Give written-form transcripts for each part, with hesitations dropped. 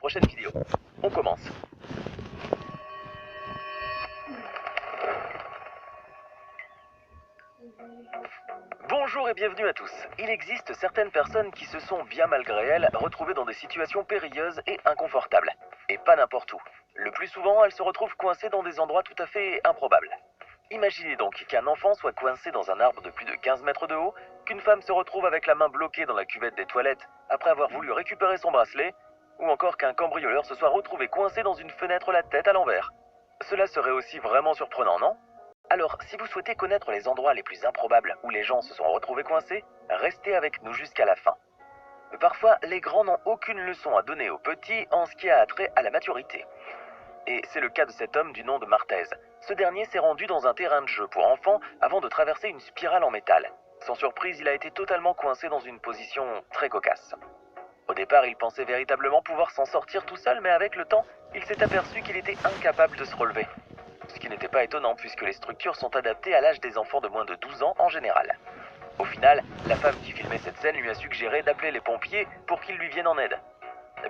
prochaine vidéo. On commence. Bonjour et bienvenue à tous. Il existe certaines personnes qui se sont, bien malgré elles, retrouvées dans des situations périlleuses et inconfortables. Et pas n'importe où. Le plus souvent, elles se retrouvent coincées dans des endroits tout à fait improbables. Imaginez donc qu'un enfant soit coincé dans un arbre de plus de 15 mètres de haut, qu'une femme se retrouve avec la main bloquée dans la cuvette des toilettes après avoir voulu récupérer son bracelet, ou encore qu'un cambrioleur se soit retrouvé coincé dans une fenêtre la tête à l'envers. Cela serait aussi vraiment surprenant, non ? Alors, si vous souhaitez connaître les endroits les plus improbables où les gens se sont retrouvés coincés, restez avec nous jusqu'à la fin. Parfois, les grands n'ont aucune leçon à donner aux petits en ce qui a trait à la maturité. Et c'est le cas de cet homme du nom de Martez. Ce dernier s'est rendu dans un terrain de jeu pour enfants avant de traverser une spirale en métal. Sans surprise, il a été totalement coincé dans une position très cocasse. Au départ, il pensait véritablement pouvoir s'en sortir tout seul, mais avec le temps, il s'est aperçu qu'il était incapable de se relever. Ce qui n'était pas étonnant puisque les structures sont adaptées à l'âge des enfants de moins de 12 ans en général. Au final, la femme qui filmait cette scène lui a suggéré d'appeler les pompiers pour qu'ils lui viennent en aide.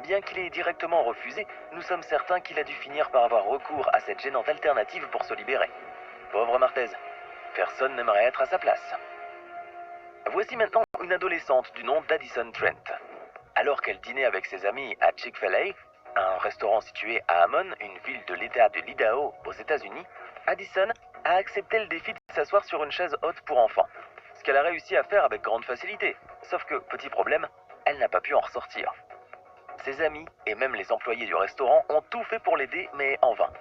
Bien qu'il ait directement refusé, nous sommes certains qu'il a dû finir par avoir recours à cette gênante alternative pour se libérer. Pauvre Martez, personne n'aimerait être à sa place. Voici maintenant une adolescente du nom d'Addison Trent. Alors qu'elle dînait avec ses amis à Chick-fil-A, un restaurant situé à Hammond, une ville de l'État de l'Idaho aux États-Unis, Addison a accepté le défi de s'asseoir sur une chaise haute pour enfants. Ce qu'elle a réussi à faire avec grande facilité. Sauf que, petit problème, elle n'a pas pu en ressortir. Ses amis et même les employés du restaurant ont tout fait pour l'aider, mais en vain.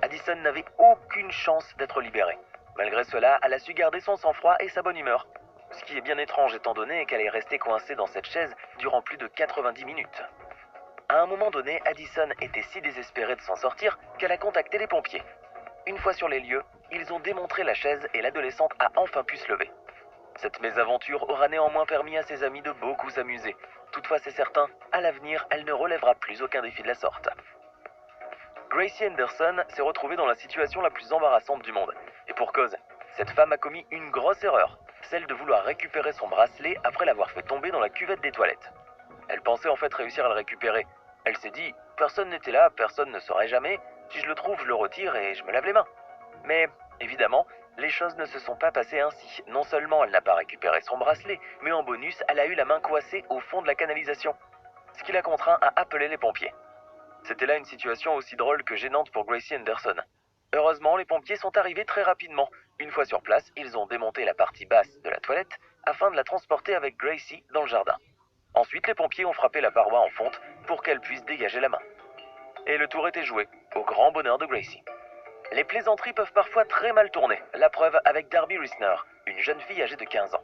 Addison n'avait aucune chance d'être libérée. Malgré cela, elle a su garder son sang-froid et sa bonne humeur. Ce qui est bien étrange étant donné qu'elle est restée coincée dans cette chaise durant plus de 90 minutes. À un moment donné, Addison était si désespérée de s'en sortir qu'elle a contacté les pompiers. Une fois sur les lieux, ils ont démontré la chaise et l'adolescente a enfin pu se lever. Cette mésaventure aura néanmoins permis à ses amis de beaucoup s'amuser. Toutefois, c'est certain, à l'avenir, elle ne relèvera plus aucun défi de la sorte. Gracie Anderson s'est retrouvée dans la situation la plus embarrassante du monde. Et pour cause, cette femme a commis une grosse erreur, celle de vouloir récupérer son bracelet après l'avoir fait tomber dans la cuvette des toilettes. Elle pensait en fait réussir à le récupérer. Elle s'est dit, personne n'était là, personne ne saurait jamais, si je le trouve, je le retire et je me lave les mains. Mais, évidemment, les choses ne se sont pas passées ainsi. Non seulement elle n'a pas récupéré son bracelet, mais en bonus, elle a eu la main coincée au fond de la canalisation. Ce qui l'a contraint à appeler les pompiers. C'était là une situation aussi drôle que gênante pour Gracie Anderson. Heureusement, les pompiers sont arrivés très rapidement. Une fois sur place, ils ont démonté la partie basse de la toilette afin de la transporter avec Gracie dans le jardin. Ensuite, les pompiers ont frappé la paroi en fonte pour qu'elle puisse dégager la main. Et le tour était joué, au grand bonheur de Gracie. Les plaisanteries peuvent parfois très mal tourner, la preuve avec Darby Risner, une jeune fille âgée de 15 ans.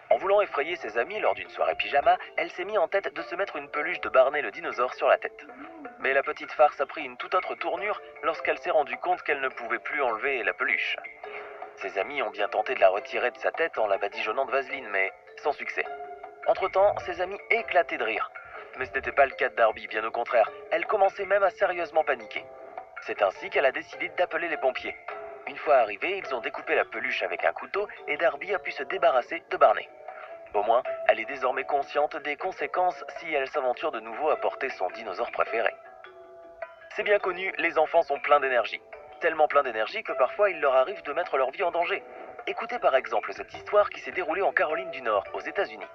En voulant effrayer ses amis lors d'une soirée pyjama, elle s'est mise en tête de se mettre une peluche de Barney le dinosaure sur la tête. Mais la petite farce a pris une toute autre tournure lorsqu'elle s'est rendue compte qu'elle ne pouvait plus enlever la peluche. Ses amis ont bien tenté de la retirer de sa tête en la badigeonnant de vaseline, mais sans succès. Entre-temps, ses amis éclataient de rire. Mais ce n'était pas le cas de Darby, bien au contraire. Elle commençait même à sérieusement paniquer. C'est ainsi qu'elle a décidé d'appeler les pompiers. Une fois arrivés, ils ont découpé la peluche avec un couteau et Darby a pu se débarrasser de Barney. Au moins, elle est désormais consciente des conséquences si elle s'aventure de nouveau à porter son dinosaure préféré. C'est bien connu, les enfants sont pleins d'énergie. Tellement pleins d'énergie que parfois il leur arrive de mettre leur vie en danger. Écoutez par exemple cette histoire qui s'est déroulée en Caroline du Nord, aux États-Unis.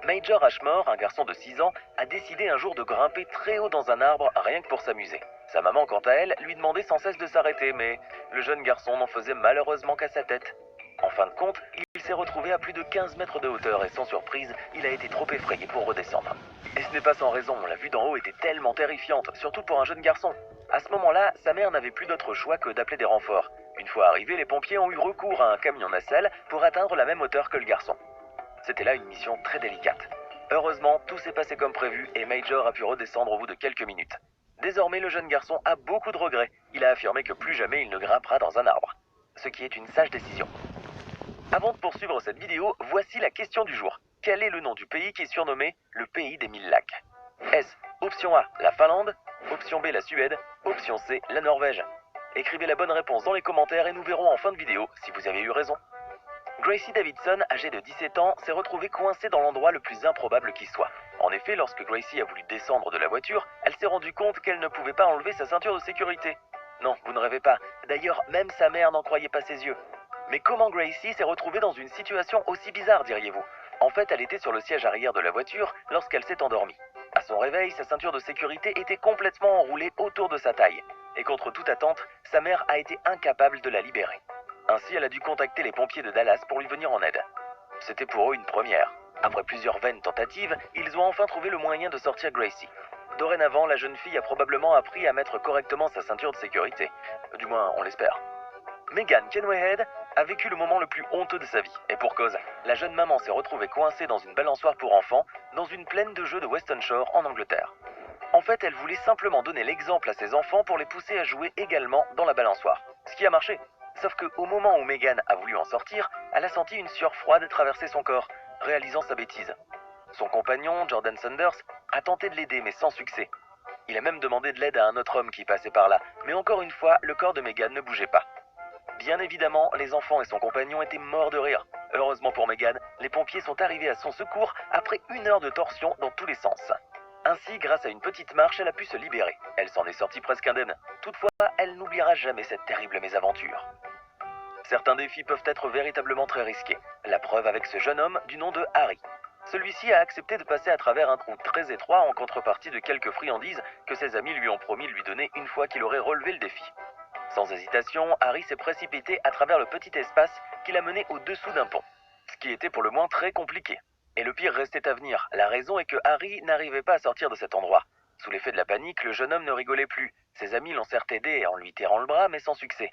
Major Ashmore, un garçon de 6 ans, a décidé un jour de grimper très haut dans un arbre rien que pour s'amuser. Sa maman, quant à elle, lui demandait sans cesse de s'arrêter, mais le jeune garçon n'en faisait malheureusement qu'à sa tête. En fin de compte, il s'est retrouvé à plus de 15 mètres de hauteur et sans surprise, il a été trop effrayé pour redescendre. Et ce n'est pas sans raison, la vue d'en haut était tellement terrifiante, surtout pour un jeune garçon. À ce moment-là, sa mère n'avait plus d'autre choix que d'appeler des renforts. Une fois arrivés, les pompiers ont eu recours à un camion nacelle pour atteindre la même hauteur que le garçon. C'était là une mission très délicate. Heureusement, tout s'est passé comme prévu et Major a pu redescendre au bout de quelques minutes. Désormais, le jeune garçon a beaucoup de regrets. Il a affirmé que plus jamais il ne grimpera dans un arbre. Ce qui est une sage décision. Avant de poursuivre cette vidéo, voici la question du jour. Quel est le nom du pays qui est surnommé le pays des 1000 lacs? Est-ce option A, la Finlande, option B, la Suède, option C, la Norvège? Écrivez la bonne réponse dans les commentaires et nous verrons en fin de vidéo si vous avez eu raison. Gracie Davidson, âgée de 17 ans, s'est retrouvée coincée dans l'endroit le plus improbable qui soit. En effet, lorsque Gracie a voulu descendre de la voiture, elle s'est rendue compte qu'elle ne pouvait pas enlever sa ceinture de sécurité. Non, vous ne rêvez pas. D'ailleurs, même sa mère n'en croyait pas ses yeux. Mais comment Gracie s'est retrouvée dans une situation aussi bizarre, diriez-vous? En fait, elle était sur le siège arrière de la voiture lorsqu'elle s'est endormie. À son réveil, sa ceinture de sécurité était complètement enroulée autour de sa taille. Et contre toute attente, sa mère a été incapable de la libérer. Ainsi, elle a dû contacter les pompiers de Dallas pour lui venir en aide. C'était pour eux une première. Après plusieurs vaines tentatives, ils ont enfin trouvé le moyen de sortir Gracie. Dorénavant, la jeune fille a probablement appris à mettre correctement sa ceinture de sécurité. Du moins, on l'espère. Megan Kenwayhead a vécu le moment le plus honteux de sa vie. Et pour cause, la jeune maman s'est retrouvée coincée dans une balançoire pour enfants dans une plaine de jeux de Weston Shore en Angleterre. En fait, elle voulait simplement donner l'exemple à ses enfants pour les pousser à jouer également dans la balançoire. Ce qui a marché. Sauf qu'au moment où Megan a voulu en sortir, elle a senti une sueur froide traverser son corps, réalisant sa bêtise. Son compagnon, Jordan Sanders, a tenté de l'aider mais sans succès. Il a même demandé de l'aide à un autre homme qui passait par là, mais encore une fois, le corps de Megan ne bougeait pas. Bien évidemment, les enfants et son compagnon étaient morts de rire. Heureusement pour Megan, les pompiers sont arrivés à son secours après 1 heure de torsion dans tous les sens. Ainsi, grâce à une petite marche, elle a pu se libérer. Elle s'en est sortie presque indemne. Toutefois, elle n'oubliera jamais cette terrible mésaventure. Certains défis peuvent être véritablement très risqués. La preuve avec ce jeune homme du nom de Harry. Celui-ci a accepté de passer à travers un trou très étroit en contrepartie de quelques friandises que ses amis lui ont promis de lui donner une fois qu'il aurait relevé le défi. Sans hésitation, Harry s'est précipité à travers le petit espace qui l'a mené au-dessous d'un pont. Ce qui était pour le moins très compliqué. Et le pire restait à venir. La raison est que Harry n'arrivait pas à sortir de cet endroit. Sous l'effet de la panique, le jeune homme ne rigolait plus. Ses amis l'ont certes aidé en lui tirant le bras, mais sans succès.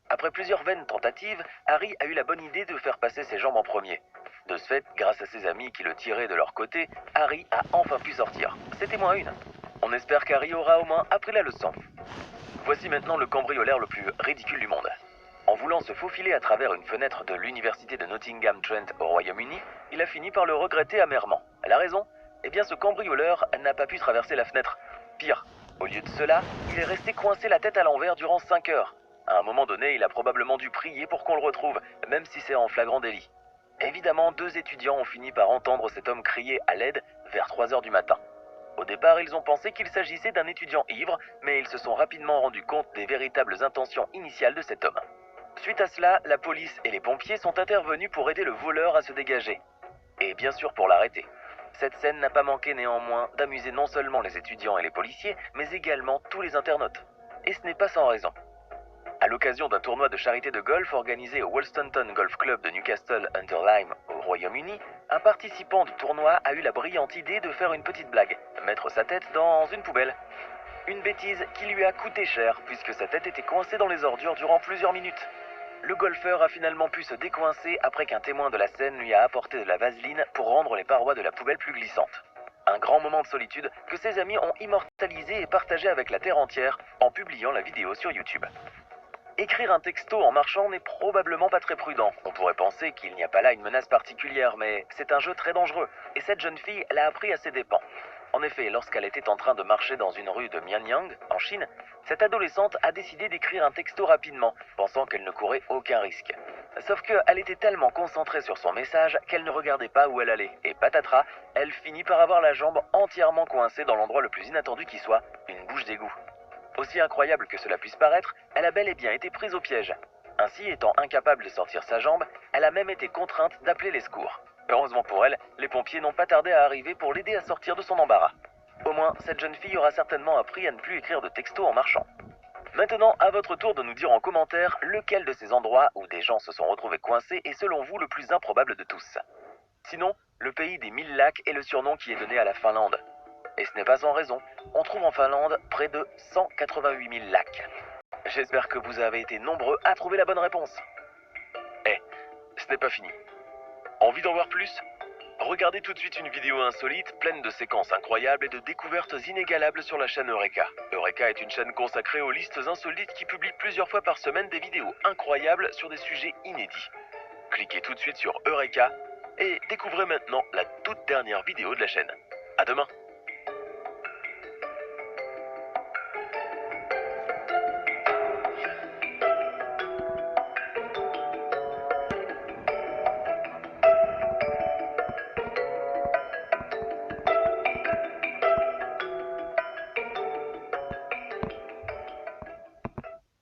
Après plusieurs vaines tentatives, Harry a eu la bonne idée de faire passer ses jambes en premier. De ce fait, grâce à ses amis qui le tiraient de leur côté, Harry a enfin pu sortir. C'était moins une. On espère qu'Harry aura au moins appris la leçon. Voici maintenant le cambrioleur le plus ridicule du monde. En voulant se faufiler à travers une fenêtre de l'université de Nottingham-Trent au Royaume-Uni, il a fini par le regretter amèrement. La raison? Eh bien, ce cambrioleur n'a pas pu traverser la fenêtre. Pire, au lieu de cela, il est resté coincé la tête à l'envers durant 5 heures. À un moment donné, il a probablement dû prier pour qu'on le retrouve, même si c'est en flagrant délit. Évidemment, 2 étudiants ont fini par entendre cet homme crier à l'aide vers 3 heures du matin. Au départ, ils ont pensé qu'il s'agissait d'un étudiant ivre, mais ils se sont rapidement rendus compte des véritables intentions initiales de cet homme. Suite à cela, la police et les pompiers sont intervenus pour aider le voleur à se dégager. Et bien sûr pour l'arrêter. Cette scène n'a pas manqué néanmoins d'amuser non seulement les étudiants et les policiers, mais également tous les internautes. Et ce n'est pas sans raison. À l'occasion d'un tournoi de charité de golf organisé au Wolstenton Golf Club de Newcastle-under-Lyme au Royaume-Uni, un participant du tournoi a eu la brillante idée de faire une petite blague, mettre sa tête dans une poubelle. Une bêtise qui lui a coûté cher puisque sa tête était coincée dans les ordures durant plusieurs minutes. Le golfeur a finalement pu se décoincer après qu'un témoin de la scène lui a apporté de la vaseline pour rendre les parois de la poubelle plus glissantes. Un grand moment de solitude que ses amis ont immortalisé et partagé avec la terre entière en publiant la vidéo sur YouTube. Écrire un texto en marchant n'est probablement pas très prudent. On pourrait penser qu'il n'y a pas là une menace particulière, mais c'est un jeu très dangereux, et cette jeune fille l'a appris à ses dépens. En effet, lorsqu'elle était en train de marcher dans une rue de Mianyang, en Chine, cette adolescente a décidé d'écrire un texto rapidement, pensant qu'elle ne courait aucun risque. Sauf qu'elle était tellement concentrée sur son message qu'elle ne regardait pas où elle allait, et patatras, elle finit par avoir la jambe entièrement coincée dans l'endroit le plus inattendu qui soit, une bouche d'égout. Aussi incroyable que cela puisse paraître, elle a bel et bien été prise au piège. Ainsi, étant incapable de sortir sa jambe, elle a même été contrainte d'appeler les secours. Heureusement pour elle, les pompiers n'ont pas tardé à arriver pour l'aider à sortir de son embarras. Au moins, cette jeune fille aura certainement appris à ne plus écrire de texto en marchant. Maintenant, à votre tour de nous dire en commentaire lequel de ces endroits où des gens se sont retrouvés coincés est selon vous le plus improbable de tous. Sinon, le pays des 1000 lacs est le surnom qui est donné à la Finlande. Et ce n'est pas sans raison, on trouve en Finlande près de 188 000 lacs. J'espère que vous avez été nombreux à trouver la bonne réponse. Ce n'est pas fini. Envie d'en voir plus? Regardez tout de suite une vidéo insolite, pleine de séquences incroyables et de découvertes inégalables sur la chaîne Eureka. Eureka est une chaîne consacrée aux listes insolites qui publie plusieurs fois par semaine des vidéos incroyables sur des sujets inédits. Cliquez tout de suite sur Eureka et découvrez maintenant la toute dernière vidéo de la chaîne. À demain!